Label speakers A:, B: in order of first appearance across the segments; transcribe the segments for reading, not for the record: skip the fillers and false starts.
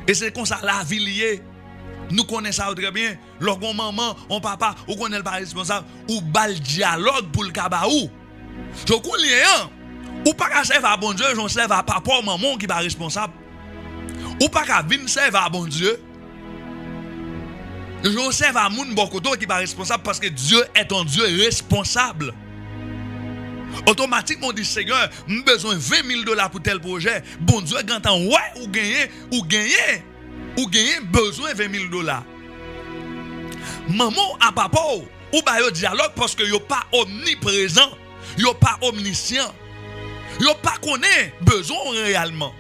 A: Et c'est comme ça la vie liée. Nous connaissons ça très bien. Lorsqu'on maman, on papa, ou qu'on est pas responsable, ou bal dialogue pour le kabaou. Je connais hein. Ou pas qu'à servir à bon Dieu, j'en serve à papa ou maman qui est responsable. Ou pas qu'à venir servir à bon Dieu. J'en serve à moun bokoto qui est responsable parce que Dieu est un Dieu responsable. Automatiquement, on dit Seigneur, j'ai besoin de $20,000 pour tel projet. Bon Dieu, quand on ouais, ou gagner besoin de $20,000. Maman à papa, ou ba yo dialogue parce que yo pas omniprésent, yo pas omniscient, yo pas connaît besoin réellement.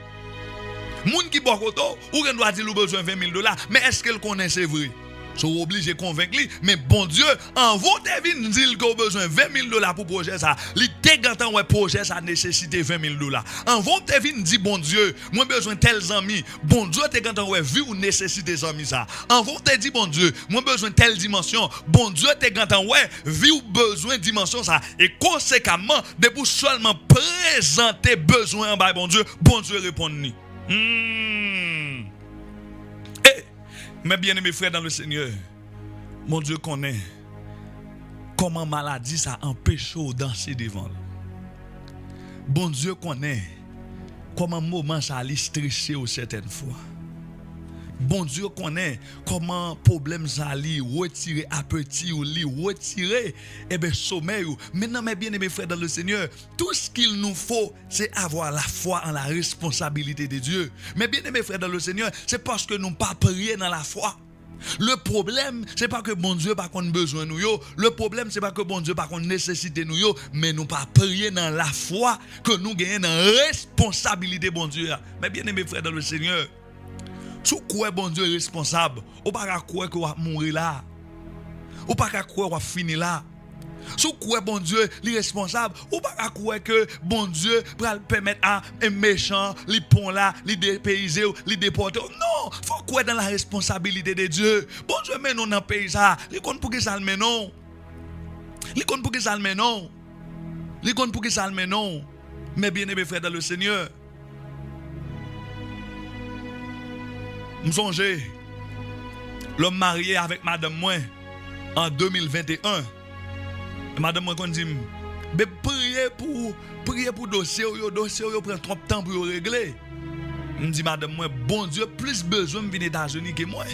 A: Moun qui bokoto, ou doit dire ou besoin de $20,000, mais est-ce qu'elle connaît c'est vrai? Sont obligés de convaincre lui, mais bon Dieu, en vous devine dire qu'on a besoin de $20,000 pour projet ça. Li te gantan ouais projet ça nécessité $20,000. En vous devine dit bon Dieu, moi besoin tels amis. Bon Dieu te gantan ouais vie ou nécessité amis ça. En vous te dit bon Dieu, moi besoin telle dimension. Bon Dieu te gantan ouais vie ou besoin dimension ça. Et conséquemment, de pour seulement présenter besoin en bas bon Dieu répond ni. Mes bien-aimés frères dans le Seigneur, mon Dieu connaît comment maladie ça empêche de danser devant. Bon Dieu connaît comment moment ça allait stresser certaines fois. Bon Dieu connaît comment problème ça allait retirer appétit ou retirer sommeil. Maintenant mes bien-aimés frères dans le Seigneur, tout ce qu'il nous faut c'est avoir la foi en la responsabilité de Dieu. Mes bien-aimés frères dans le Seigneur, c'est parce que nous pas prier dans la foi. Le problème, c'est pas que bon Dieu pas qu'on besoin nous yo. Le problème, c'est pas que bon Dieu pas qu'on nécessité nous yo, mais nous pas prier dans la foi que nous gagnons dans la responsabilité bon Dieu. Mes bien-aimés frères dans le Seigneur, sous quoi bon Dieu est responsable, ou pas qu'à quoi que va mourir là, ou pas qu'à quoi va finir là. Sous quoi bon Dieu est responsable, ou pas qu'à quoi que bon Dieu va permettre à un méchant, les pont là, les dépayser, les déporter. Non, faut quoi dans la responsabilité de Dieu. Bon Dieu met nous dans le pays ça, les compte pour que ça le met non. Les compte pour que ça le met non. Les compte pour que ça le met non. Mais bien aimés frères dans le Seigneur, me songer l'homme marié avec madame moi en 2021. Madame moi dit mais prier pour dossier yo prend trop de temps pour régler. Me dit madame moi bon Dieu plus besoin de venir aux États-Unis que moi.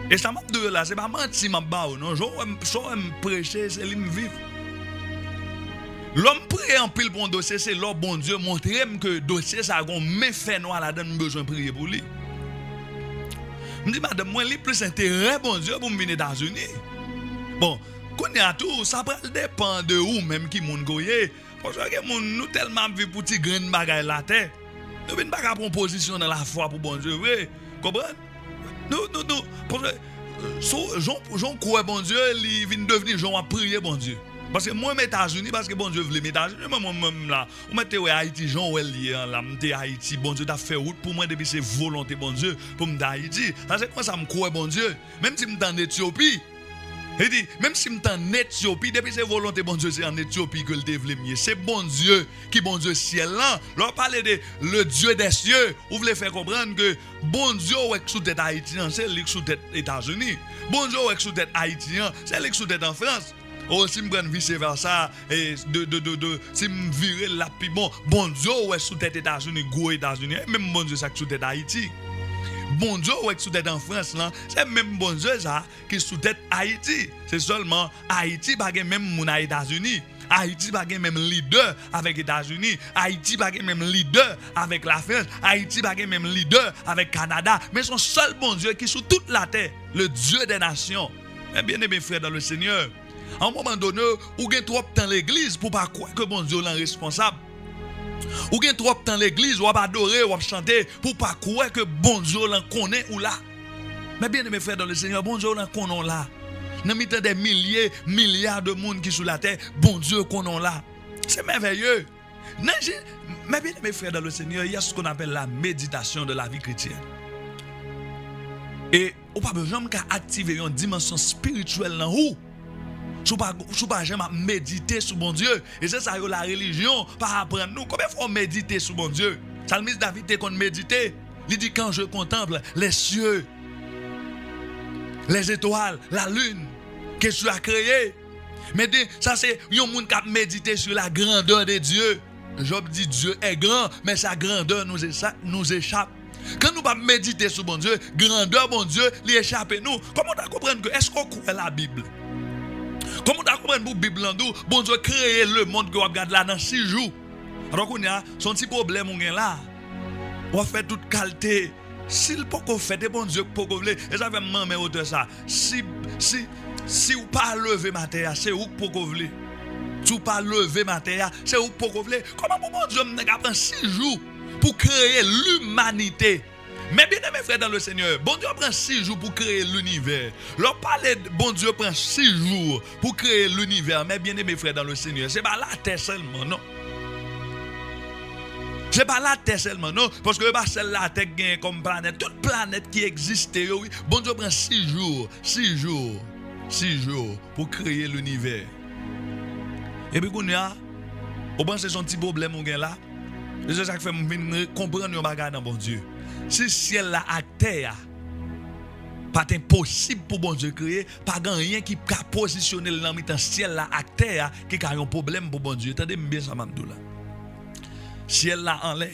A: Et ça m'a dit là c'est pas menti m'a ba non, je me prêcher c'est lui me vivre. L'homme prie en pile pour un dossier, c'est l'homme bon Dieu montrer que dossier ça a un méfait noir là-dedans, besoin de prier pour lui. Je dis madame, moi li plus intérêt bon Dieu pour me venir aux États-Unis. Bon, qu'on y a tout, ça dépend de où même qui moun goye. Parce que nous tellement vivons pour ti grain bagay la terre. Nous venons pas prendre position dans la foi pour bon Dieu, oui. Comprenez? Nous parce que Jean croit bon Dieu, il vient devenir Jean à prier bon Dieu. Parce que moi, aux États-Unis, parce que bon Dieu voulait mes États-Unis, moi-même là, on mettait Haïti, Jean Ouellier, là, m'était Haïti, bon Dieu t'a fait route pour moi depuis c'est volonté, bon Dieu, pour me d'Haïti. C'est quoi ça me croit, bon Dieu? Même si je suis en Éthiopie, il dit, même si je suis en Éthiopie, depuis c'est volonté, bon Dieu, c'est en Éthiopie que le développe. C'est bon Dieu qui, bon Dieu, ciel là. Leur parler de le Dieu des cieux, vous voulez faire comprendre que bon Dieu, ouais, sous tête haïtien, c'est lui sous tête États-Unis. Bon Dieu, ouais, sous tête haïtien, c'est lui sous tête en France. Oh, si je prends vice versa, et si je vire la puis bon Dieu, ouais, sous tête États-Unis, gros États-Unis, même bon Dieu, ça sous tête Haïti. Bon Dieu, ouais, sous tête en France, là, c'est même bon Dieu, ça, qui sous tête Haïti. C'est seulement Haïti, pas même mon États-Unis. Haïti pas même leader avec les États-Unis. Haïti pas même leader avec la France. Haïti pas même leader avec Canada. Mais son seul bon Dieu qui est sous toute la terre, le Dieu des nations. Mais bien aimé frère dans le Seigneur, à un moment donné, ou gen trop dans l'église pour pas croire que bon Dieu est responsable. Ou gen trop dans l'église, ou adorer, ou chanter pour pas croire que bon Dieu l'en connaît ou là. Mais bien aimé frère dans le Seigneur, bon Dieu l'en connaît là. Dans le milieu des milliers, milliards de monde qui sont sur la terre, bon Dieu connaît là. C'est merveilleux. Mais bien aimé frère dans le Seigneur, il y a ce qu'on appelle la méditation de la vie chrétienne. Et on pas besoin d'activer une dimension spirituelle dans où sous pas jamais méditer sur bon Dieu. Et c'est ça la religion par apprendre nous. Combien faut méditer sur bon Dieu? Salmis David te qu'on méditer. Il dit quand je contemple les cieux, les étoiles, la lune que tu as créé. Mais ça c'est un monde qui a médité sur la grandeur de Dieu. Job dit Dieu est grand, mais sa grandeur nous échappe. Quand nous pas méditer sur bon Dieu, grandeur bon Dieu, lui échappe nous. Comment on comprendre que est-ce qu'on croit la Bible? Comment on comprendre pour Bible en nous, bon Dieu créé le monde que on regarde là dans 6 jours. Alors qu'on a son petit problème on là. On fait toute qualité. S'il peut qu'on fait bon Dieu pour qu'on veut, et ça fait maman auteur ça. Si ou pas lever ma terre, c'est où pour qu'on veut. Si ou pas lever ma terre, c'est où pour qu'on veut. Comment bon Dieu n'a prend 6 jours pour créer l'humanité? Mais bien aimé frère dans le Seigneur, bon Dieu prend 6 jours pour créer l'univers. Leur parler bon Dieu prend 6 jours pour créer l'univers. Mais bien aimé frère dans le Seigneur, c'est pas la terre seulement, non. C'est pas la terre seulement, non. Parce que pas celle la terre gagne comme planète. Toute planète qui existe, oui. Bon Dieu prend 6 jours pour créer l'univers. Et puis qu'on a, on pense que c'est son petit problème on gagne là. C'est ça qui fait comprendre nos bagages dans bon Dieu. Si ciel là à terre, pas impossible pour bon Dieu créer, pas rien qui peut positionner dans le ciel là à terre qui a un problème pour bon Dieu. Attendez bien ça m'amdou là. Ciel là en l'air,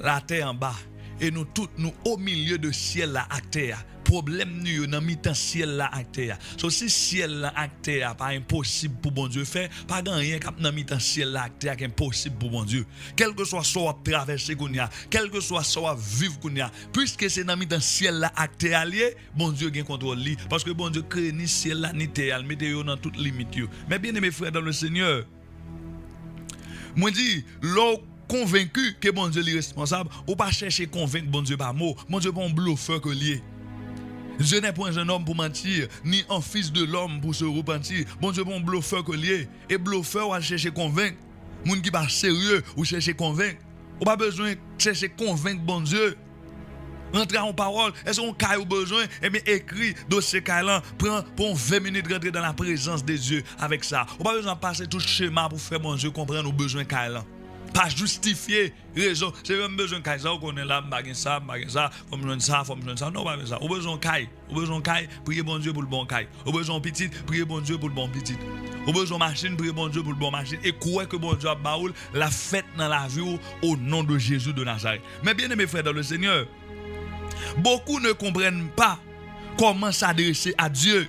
A: la terre en bas, et nous tous nous au milieu de ciel là à terre. Problème nous dans mi-temps ciel là à terre. So si ciel là à terre pas impossible pour bon Dieu faire, pas rien cap dans mi-temps ciel là à terre qui impossible pour bon Dieu. Quel que soit soit traverser qu'on y a, quel que soit soit vivre qu'on y a, puisque c'est dans mi-temps ciel là à terre lié, bon Dieu gain contrôle li parce que bon Dieu crée ni ciel là ni terre, mettez dans toutes limites yo. Mais bien aimés frères dans le Seigneur, moi dit l'eau convaincu que bon Dieu est responsable, ou pas chercher convaincre bon Dieu par mot. Bon Dieu pas un bluffeur que lié. Dieu n'est point un homme pour mentir, ni un fils de l'homme pour se repentir. Bon Dieu pas un bluffeur que lié. Et bluffeur ou chercher convaincre. Moun qui pas sérieux ou chercher convaincre. Ou pas besoin chercher convaincre bon Dieu. Rentrer en parole, est-ce qu'on a besoin? Eh bien, écrit dossier Kailan, prend pour 20 minutes rentrer dans la présence de Dieu avec ça. Ou pas besoin de passer tout schéma pour faire bon Dieu comprendre nos besoins Kailan. Pas justifier raison, c'est même besoin de ça, on est là, ça, faut me joindre ça, non, pas ça. Au besoin de prier bon Dieu pour le bon caille. Au besoin petit, prier bon Dieu pour le bon petit. Au besoin machine, prier bon Dieu pour le bon machine. Et croire que bon Dieu a baoul la fête dans la vie au nom de Jésus de Nazareth. Mais bien aimés frères dans le Seigneur, beaucoup ne comprennent pas comment s'adresser à Dieu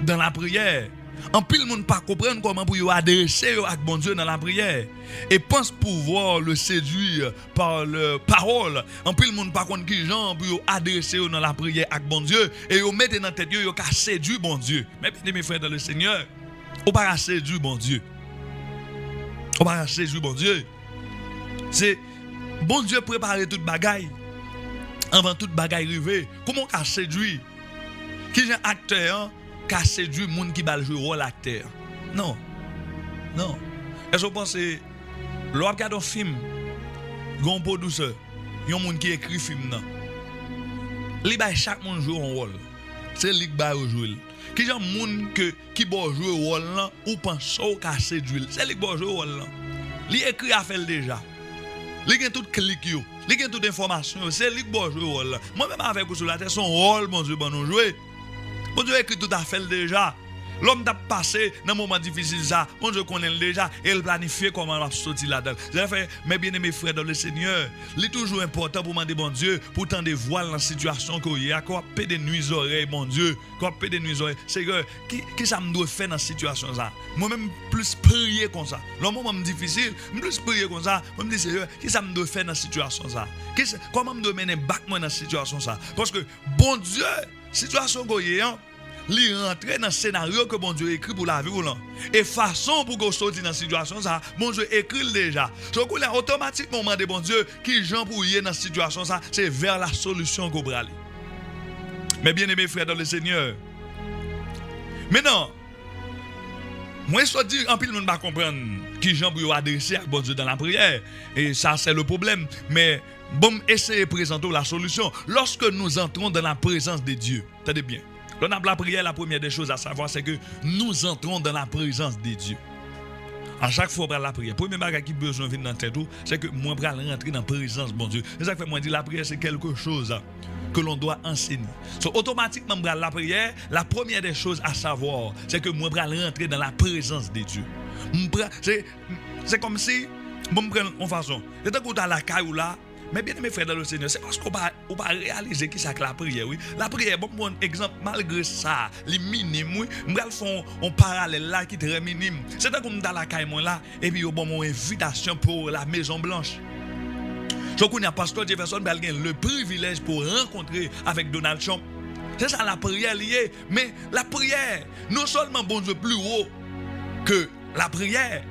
A: dans la prière. En pile monde pas comprendre comment pour adresser à bon Dieu dans la prière et pense pouvoir le séduire par leur parole. En pile monde pas comprendre qui gens pour adresser dans la prière à bon Dieu et yo mettre dans tête yo ka séduire bon Dieu. Mais bien mes frères dans le Seigneur, on pas séduire bon Dieu. On pas séduire bon Dieu. C'est bon Dieu préparer toute bagaille avant toute bagaille arriver. Comment ka séduire? Qui est acteur qu'a séduit monde qui va jouer rôle acteur. Non. Est-ce que vous pensez l'on regarde un film, gon producteur, yon monde qui écrit film nan. Li ba chaque monde joue un rôle. C'est lui qui va jouer. Qui genre monde qui va jouer rôle là ou pense ou qu'a séduit. C'est lui qui va jouer rôle là. Li écrit a fait déjà. Li gen tout clic yo. Li gen toute information, c'est lui qui va jouer rôle là. Moi même avec vous sur la terre son rôle bon Dieu bon nous jouer. Bon Dieu écrit tout à fait déjà. L'homme t'a passé dans un moment difficile ça. Bon Dieu connaît déjà et il planifie comment on va sortir là-dedans. J'ai fait mes bien-aimés frères dans le Seigneur. Il est toujours important pour demander bon Dieu pour tendre voile dans la situation qu'il y a. Quoi paix de nuits oreilles bon Dieu. Quoi paix de nuits oreilles. C'est que qui ça me doit faire dans cette situation ça. Moi-même plus prier comme ça. Le moment difficile, plus prier comme ça. Moi me dis Seigneur, qui ça me doit faire dans cette situation ça. Comment me doit mener back moi dans cette situation ça. Parce que bon Dieu situation goyant, li rentrer dans le scénario que bon Dieu écrit pour la vie ou non. Et façon pour qu'on sorte dans cette situation ça, bon Dieu écrit déjà. Donc on a automatiquement demandé bon Dieu qui Jean pour y dans cette situation ça, c'est vers la solution qu'on va aller. Mais bien aimés frères dans le Seigneur. Maintenant, moi je dis en pile monde pas comprendre qui Jean pour adresser à bon Dieu dans la prière et ça c'est le problème, mais bon, essayez de présenter la solution. Lorsque nous entrons dans la présence de Dieu, tenez bien, quand on a la prière, la première des choses à savoir, c'est que nous entrons dans la présence de Dieu. À chaque fois pour la prière, premier bagage qui besoin venir dans tête c'est que moi pour rentrer dans la présence bon Dieu. C'est ça que fait moi dire la prière c'est quelque chose que l'on doit enseigner. So, automatiquement la prière, la première des choses à savoir, c'est que moi pour rentrer dans la présence de Dieu. C'est comme si bon me prendre en façon. Et tant qu'on dans la caille là, mais bien mes frères dans le Seigneur, c'est parce qu'on va réaliser qui c'est que la prière, oui. La prière, bon exemple, malgré ça, les minimes, oui, m'gal font un parallèle là qui est très minime. C'est tant qu'on dans la caille moi là, et puis bon mon invitation pour la Maison Blanche. Je connais un pasteur Jefferson qui a le privilège pour rencontrer avec Donald Trump. C'est ça la prière liée, mais la prière, non seulement bon Dieu plus haut que la prière,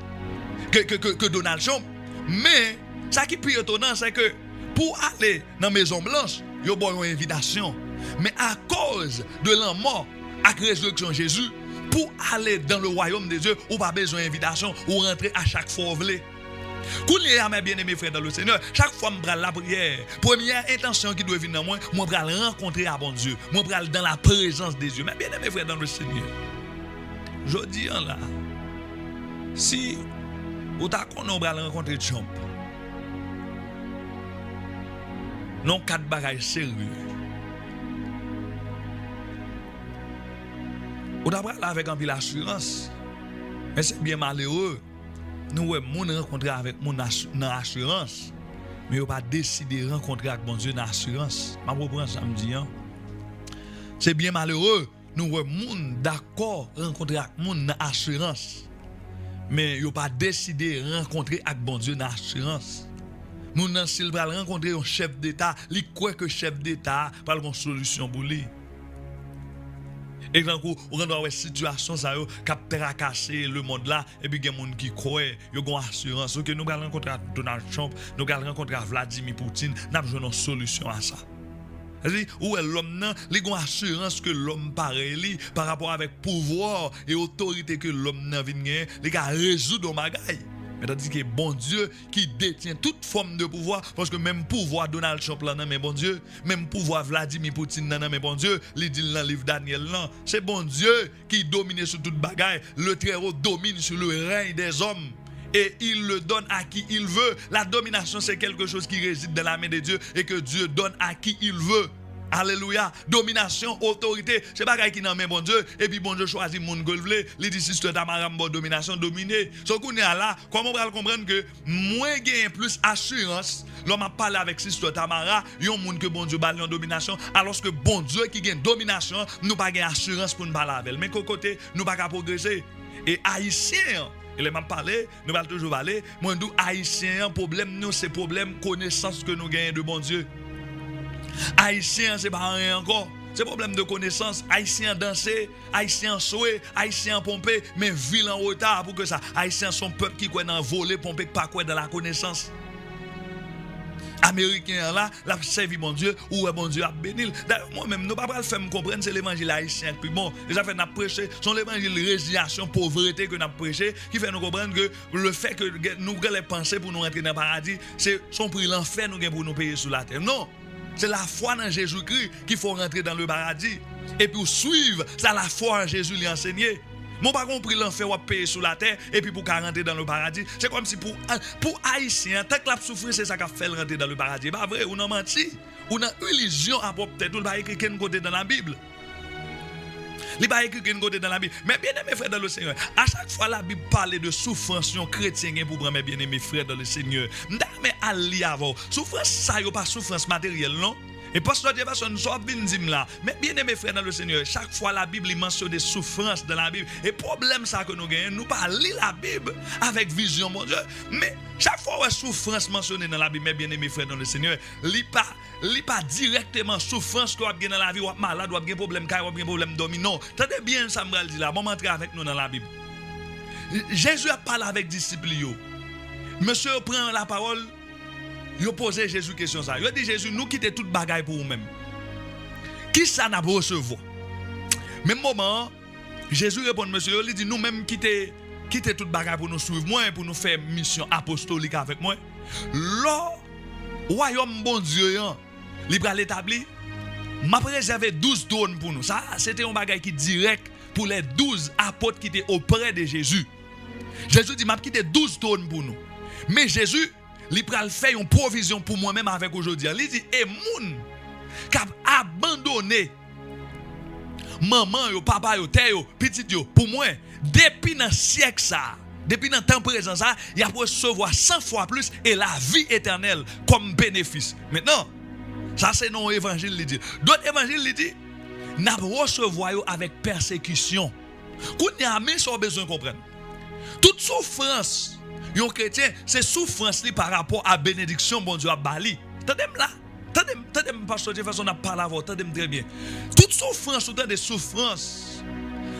A: que Donald Trump, mais ça qui est plus étonnant, c'est que pour aller dans la Maison Blanche, il y a une invitation. Mais à cause de la mort et la résurrection de Jésus, pour aller dans le royaume de Dieu, on n'a pas besoin d'invitation, ou rentrer à chaque fois où vous voulez. Quand mes bien-aimés frères dans le Seigneur, chaque fois que je prends la prière, première intention qui doit venir dans moi, je vais rencontrer à bon Dieu. Je vais aller dans la présence de Dieu. Mes bien-aimés frères dans le Seigneur, je dis là, si vous avez rencontré Trump, non, 4 bagages sérieux. Ou d'abord là avec un peu l'assurance. Mais c'est bien malheureux. Nous avons rencontré avec mon assurance. Mais on pas décidé de rencontrer avec mon Dieu dans l'assurance. Je reprends samedi. C'est bien malheureux. Nous avons d'accord rencontrer avec mon assurance. Mais on pas décidé de rencontrer avec bon Dieu dans l'assurance. Nous n'avons pas rencontré un chef d'État, il croit que chef d'État pas une solution pour lui. Et quand on rentre dans une situation ça qui a tracassé le monde là et puis il y a des gens qui croient, ils ont une assurance que nous allons rencontrer Donald Trump, nous allons rencontrer Vladimir Poutine, nous avons besoin d'une solution à ça. C'est-à-dire, où est l'homme là, il a une assurance que l'homme pareil par rapport avec pouvoir et autorité que l'homme n'a vient gagner, il a résoudre des bagailles. Mais tandis que bon Dieu qui détient toute forme de pouvoir, parce que même pouvoir Donald Trump là, mais bon Dieu, même pouvoir Vladimir Poutine là, mais bon Dieu, il dit dans le livre Daniel là, c'est bon Dieu qui domine sur toute bagaille, le Très-Haut domine sur le règne des hommes. Et il le donne à qui il veut. La domination, c'est quelque chose qui réside dans la main de Dieu et que Dieu donne à qui il veut. Alléluia. Domination, autorité, c'est pas qui n'a même bon Dieu. Et puis bon Dieu choisit mon golvle. Il dit si c'est Tamara domination dominée. Ce qu'on est là, comment on va comprendre que moins gain plus assurance. L'homme a parlé avec Sister Tamara, il y a un monde que bon Dieu bat en domination, alors que bon Dieu qui gagne domination, nous pas gain assurance pour nous parler avec. Mais qu'au côté, nous pas progresser. Et haïtien, il m'a parlé, nous allons toujours parler. Moi, nous, haïtiens, problème, nous, c'est problème, connaissance que nous gagnons de bon Dieu. Haïtiens, c'est pas rien encore. C'est problème de connaissance. Haïtiens danser, Haïtiens souhaiter, Haïtiens pomper, mais ville en retard pour que ça. Haïtiens sont peuple qui croit dans voler, pomper, pas quoi dans la connaissance. Américain là, la servi bon Dieu, ou bon Dieu a béni. D'ailleurs, moi-même, nous pas le faire me comprendre, c'est l'évangile haïtien. Puis bon, déjà fait n'a prêché, c'est l'évangile résiliation, pauvreté que n'a prêché, qui fait nous comprendre que le fait que nous les penser pour nous rentrer dans le paradis, c'est son prix l'enfer nous pour nous payer sur la terre. Non, c'est la foi dans Jésus-Christ qu'il faut rentrer dans le paradis. Et puis suivre, c'est la foi en Jésus lui enseigner. Mon pas compris l'enfer ou payer sur la terre et puis pour rentrer dans le paradis. C'est comme si pour Haïtien, tant que la souffrance, c'est ça qui fait rentrer dans le paradis. Pas vrai, on a menti. On a illusion à propre tête. On n'a pas écrit qu'un côté dans la Bible. Il n'a pas écrit qu'un côté dans la Bible. Mais bien aimés frères dans le Seigneur, à chaque fois la Bible parle de souffrance chrétien pour prendre mes bien aimés frères dans le Seigneur. Mais à lire avant. Souffrance, ça n'est pas souffrance matérielle, non? Et pasteur Jefferson nous a dit là, mais bien aimés frères dans le Seigneur, chaque fois la Bible mentionne des souffrances dans la Bible. Et problème ça que nous gagnons, nous pas lire la Bible avec vision, mon Dieu. Mais chaque fois que souffrance mentionnée dans la Bible, mes bien aimés frères dans le Seigneur, lit pas directement souffrance que vous avez dans la vie, ou malade, ou avez problème car ou avez problème dominant. Tenez bien ça me dit là, bon entrer avec nous dans la Bible. Jésus a parlé avec disciples. Monsieur prend la parole. Il a posé Jésus question ça. Il a dit Jésus, nous quittons toute bagaille pour nous-mêmes. Qui ça n'a pas recevoir? Même moment, Jésus répond monsieur, il dit nous-mêmes quitter toute bagaille pour nous suivre moi pour nous faire mission apostolique avec moi. Le royaume bon Dieu, il va l'établir. M'a préservé 12 trônes pour nous. Ça, c'était un bagaille qui direct pour les 12 apôtres qui étaient auprès de Jésus. Jésus dit, m'a quitté 12 tonnes pour nous. Mais Jésus, il pral faire une provision pour moi-même avec aujourd'hui. Il dit, et moun qui a abandonné maman, yo, papa, yo, terre, yo, petit yo, pour moi, depuis dans le siècle ça, depuis dans le temps présent ça, il a recevoir 100 fois plus et la vie éternelle comme bénéfice. Maintenant, ça c'est non évangile il dit. D'autres évangiles il dit, n'a recevoir avec persécution. Qu'on y a mis sur besoin de comprendre. Toute souffrance, yon chrétien, c'est souffrance li par rapport à bénédiction bon Dieu a bali. Tendez-moi là. Tendez-moi pasteur Jefferson a parlé avant, tendez-moi très bien. Toute souffrance ou des souffrances.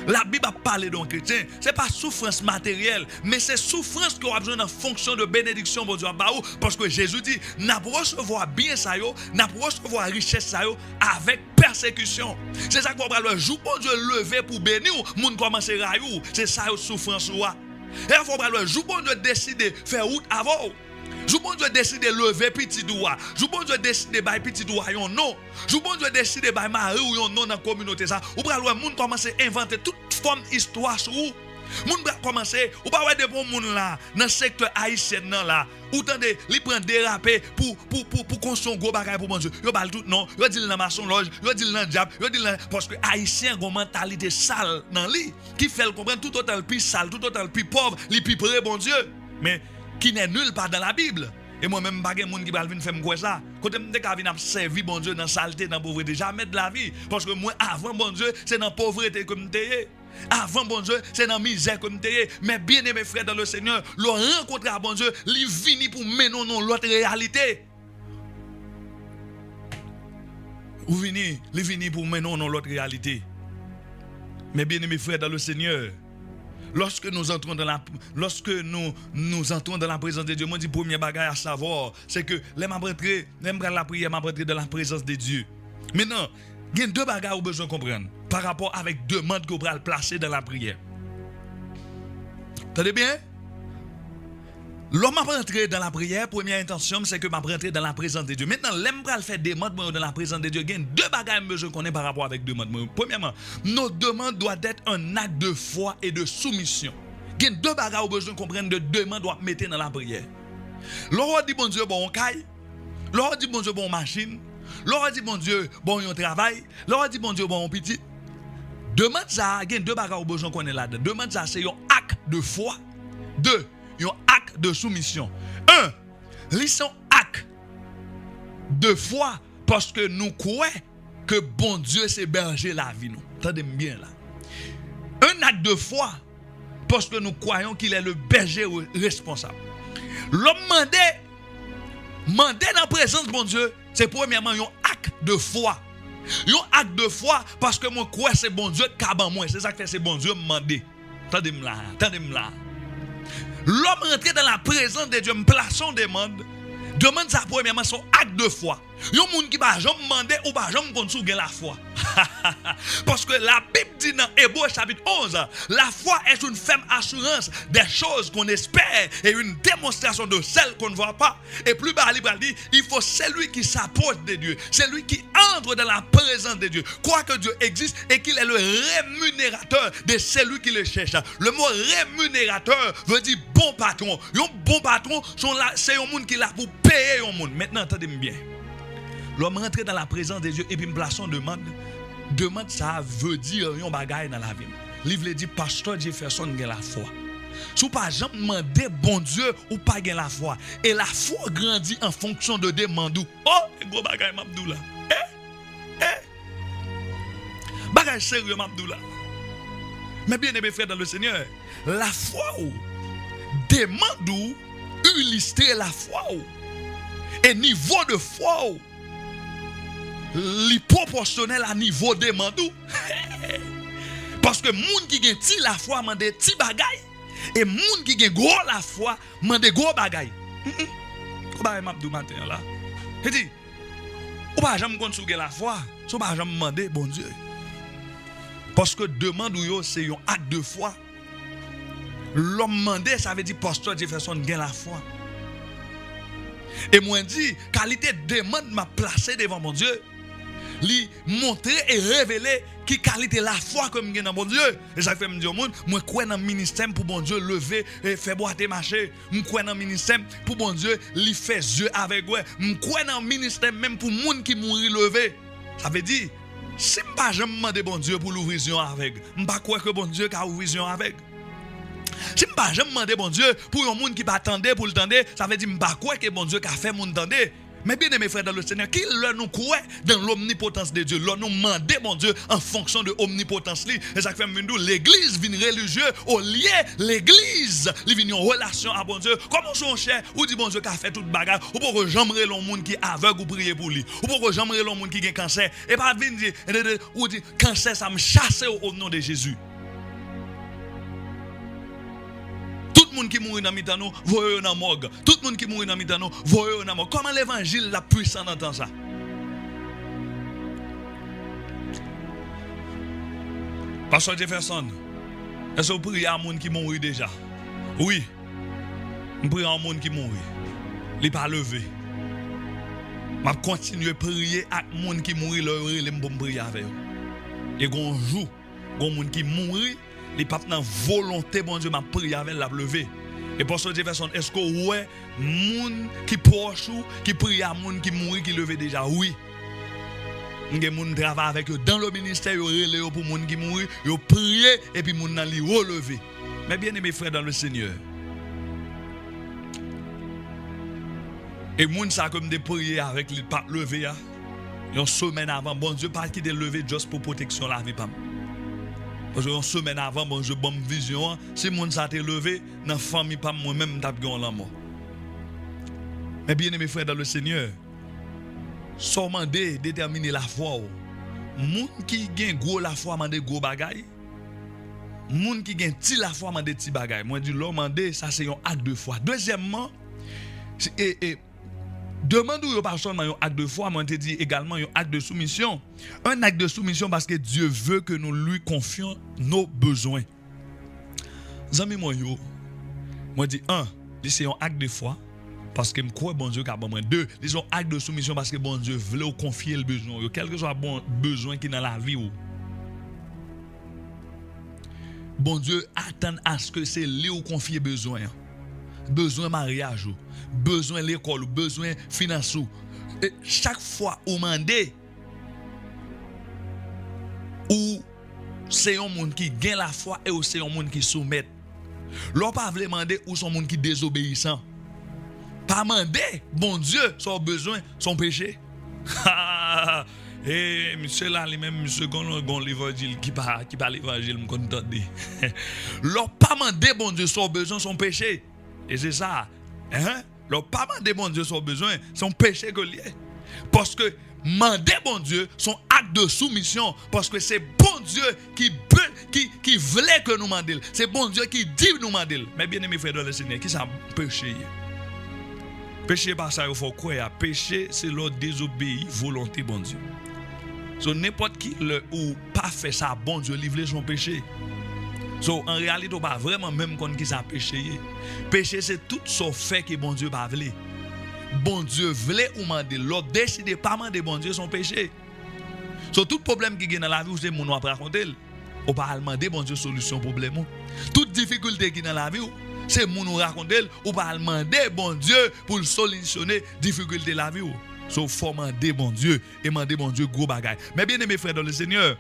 A: La Bible a parlé d'un chrétien, ce n'est pas souffrance matérielle, mais c'est souffrance qu'on a besoin en fonction de bénédiction bon Dieu a baou, parce que Jésus dit, n'a pas recevoir bien ça yo, n'a pas recevoir richesse ça yo avec persécution. C'est ça qu'on va le jour bon Dieu lever pour bénir, moun commence à rayou, c'est ça yo souffrance ou. Et il faut le jour bon Dieu décider faire route avant. Jou bon Dieu décide lever petit doigt. Jou bon Dieu décide bailler petit doigt yon non. Jou bon Dieu décide bailler mari ou yon non dans la communauté ça. Ou pral wè moun commencer inventer toute forme histoire sur ou. Moun pral commencer ou pas wè de bon moun là dans secteur haïtien nan là. Ou tande li prend déraper pour construire gros bagay pour bon Dieu. Yo bal tout non, yo dit dans maçon loge, yo dit dans diable, yo dit parce que haïtien gon mentalité sale dans li qui fait le comprendre tout autant le plus sale, tout autant le plus pauvre, li plus près bon Dieu. Mais qui n'est nulle part dans la Bible. Et moi-même, je ne sais pas qui va faire quoi ça. Quand je me servir bon Dieu dans la saleté, dans la pauvreté, jamais de la vie. Parce que moi, avant bon Dieu, c'est dans la pauvreté que je suis. Avant bon Dieu, c'est dans la misère que je suis. Mais bien aimé frère dans le Seigneur, le rencontrer à bon Dieu, il vient pour mener non l'autre réalité. Ou vini pour mener non l'autre réalité. Mais bien aimé frère dans le Seigneur, lorsque nous entrons dans la présence de Dieu, moi dis premier bagage à savoir, c'est que les m'entrer la prière, m'entrer dans la présence de Dieu. Maintenant, il y a deux bagages où besoin de comprendre par rapport avec deux demandes qu'on va placer dans la prière. Entendez bien? L'homme m'a rentré dans la prière, première intention, c'est que m'a rentré dans la présence de Dieu. Maintenant, l'homme va faire des demandes dans la présence de Dieu. Il y a deux bagages besoin qu'on ait par rapport avec deux demandes. Premièrement, nos demandes doivent être un acte de foi et de soumission. Il y a deux bagages besoin de comprendre de demandes doivent mettre dans la prière. L'on dit bon Dieu bon caille, l'on dit bon Dieu bon machine, l'on dit bon Dieu bon yon travail, l'on dit bon Dieu bon petit. Demande ça, il y a deux bagages besoin qu'on ait là-dedans. Demande ça, c'est un acte de foi. Deux, un acte de soumission. Ils sont actes de foi parce que nous croyons que bon Dieu c'est berger la vie. Entendez bien là. Un acte de foi parce que nous croyons qu'il est le berger responsable. L'homme mandé dans la présence de bon Dieu, c'est premièrement un acte de foi. Un acte de foi parce que moi crois c'est bon Dieu qui a moi. C'est ça que fait c'est bon Dieu me demander. Attendez-moi là. L'homme rentré dans la présence de Dieu, me plaçons demande ça premièrement son acte de foi. Yon moun qui va jamais demander ou va jamais construire la foi. Parce que la Bible dit dans Hébreux chapitre 11, la foi est une ferme assurance des choses qu'on espère et une démonstration de celles qu'on ne voit pas. Et plus bas, il dit, il faut celui qui s'approche de Dieu, celui qui entre dans la présence de Dieu, croit que Dieu existe et qu'il est le rémunérateur de celui qui le cherche. Le mot rémunérateur veut dire bon patron. Un bon patron, c'est un monde qui l'a pour payer un monde. Maintenant, entendez-moi bien. L'homme rentre dans la présence de Dieu et puis me place en demande. Demande ça veut dire un bagage dans la vie. Livre dit pasteur Jefferson a la foi. Si vous pas jamais demander bon Dieu ou pas gain la foi. Et la foi grandit en fonction de demande. Oh, gros bagage m'abdou là. Bagage sérieux m'abdou là. Mais bien aimé frère dans le Seigneur, la foi ou demande ou illustrer la foi ou et niveau de foi ou li proportionnel à niveau de mandou. Parce que moun qui gen ti la foi mande ti bagay et moun qui gen gros la foi mande gros bagay. Ko ba m'abdou matin là. Il dit ou pas jamais kon sou gen la foi, sou pas jamais demander bon Dieu. Parce que demande ou yo c'est un acte de foi. L'homme mandé ça veut dire pasteur Jefferson gen la foi. Et moi dit qualité de demande m'a placé devant mon Dieu. lui montrer et révéler qui qualité la foi comme dans bon Dieu. Et ça fait me dire au monde, moi crois dans le ministère pour bon Dieu lever et faire boiter marcher. Moi crois dans le ministère pour bon Dieu lui faire yeux avec ouais. Moi crois dans le ministère même pour monde qui mourir lever. Ça veut dire si je pas jamais demander bon Dieu pour l'ouvrir vision avec, je pas croire que bon Dieu a ouvrir vision avec. Si je pas jamais demander bon Dieu pour un monde qui pas attendre pour le tendre, ça veut dire je pas croire que bon Dieu a fait monde tendre. Mais bien aimés frères dans le Seigneur, qui nous croit dans l'omnipotence de Dieu, nous demander mon Dieu en fonction de l'omnipotence. Et ça fait l'église vient religieux au lieu l'église vient en relation à bon Dieu. Comment son cher ou dit bon Dieu qui a fait toute bagarre, ou pour j'aimerais le monde qui est aveugle ou prier pour lui, ou pour j'aimerais le monde qui a cancer et pas venir dire ou dit cancer ça me chasse au nom de Jésus. Tout le monde qui mourit dans le nous, voyez dans la morgue. Tout le monde qui mourit dans le nous, voyez dans la morgue. Comment l'évangile est puissant dans ça? Pasteur Jefferson, est-ce que vous priez à un monde qui mourit déjà? Oui. Je prie à un monde qui mourit. Il n'est pas levé. Je continue à prier à un monde qui mourit, je vais prier avec eux. Et quand on joue, quand un monde qui mourit, les papes dans volonté bon Dieu m'a prié avec la lever. Et pasteur Jefferson, est-ce que ouais monde qui proche ou qui prie à monde qui mourit qui levé déjà? Oui. Des monde travaille avec eux dans le ministère, yo relé pour monde qui mourit, yo prier et puis monde nan li relever. Mais bien aimés frères dans le Seigneur. Et monde ça comme de prier avec les papes levé a. Une semaine avant bon Dieu pas qui de lever juste pour protection la vie pas. Parce que une semaine avant, bon, je bonne vision. Si mon ça t'est levé, dans la famille, pas moi-même, t'as gagné la mort. Mais bien aimés frères dans le Seigneur, sans demander déterminer la foi. Moun qui gagne gros la foi, mande gros bagay. Moun qui gagne petit la foi, mande petit bagay. Moi, dis l'homme mandé, ça c'est un acte de foi. Deuxièmement, demande ou pas seulement un acte de foi, mais on te dit également un acte de soumission. Un acte de soumission parce que Dieu veut que nous lui confions nos besoins. Zami moi dis c'est un acte de foi parce que je crois bon Dieu qu'a bon moi. Deux, c'est un acte de soumission parce que bon Dieu veut confier le besoin. Quel que soit le bon besoin qui est dans la vie. Bon Dieu attend à ce que c'est lui ou confier besoin. Besoin mariage, besoin l'école, besoin finance. Et chaque fois où mandé ou c'est un monde qui gagne la foi et ou c'est un monde qui soumet. L'on pas veut demander ou son monde qui désobéissant. Pas demander bon Dieu son besoin, son péché. Et monsieur là lui-même monsieur gon l'évangile qui pas l'évangile me contenter. L'on pas demander bon Dieu son besoin, son péché. Et c'est ça. Le pas demander bon Dieu son besoin, son péché que lié. Parce que demander bon Dieu son acte de soumission. Parce que c'est bon Dieu qui voulait que nous demandions. C'est bon Dieu qui dit nous demandions. Mais bien aimé frère dans le Seigneur, qui ça péché? Péché par ça, il faut croire. Péché, c'est le désobéir volonté bon Dieu. So n'importe qui ou pas fait ça, bon Dieu livre son péché. So, en réalité, on pas vraiment même qu'on qui ça péché. Péché c'est tout ce fait que bon Dieu pas voulu. Bon Dieu voulait ou mandé, l'autre décide pas demander bon Dieu son péché. So tout problème qui est dans la vie, c'est mon après raconter. On pas demander bon Dieu solution problème. Toute difficulté qui est dans la vie, c'est mon raconter ou pas demander bon Dieu pour solutionner difficulté de la vie. So faut demander bon Dieu et demander bon Dieu gros bagaille. Mais bien aimés frères dans le Seigneur,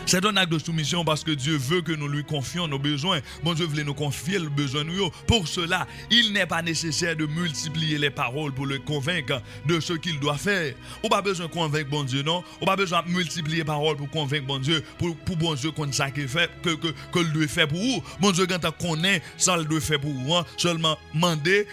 A: c'est un acte de soumission parce que Dieu veut que nous lui confions nos besoins. Bon Dieu voulait nous confier le besoin nous. Pour cela, il n'est pas nécessaire de multiplier les paroles pour le convaincre de ce qu'il doit faire. On n'a pas besoin de convaincre bon Dieu, non? On n'a pas besoin de multiplier les paroles pour convaincre bon Dieu, pour bon Dieu qu'on ça qu'il fait, que le doit faire pour vous. Bon Dieu quand on connaît ça le doit faire pour vous, seulement demander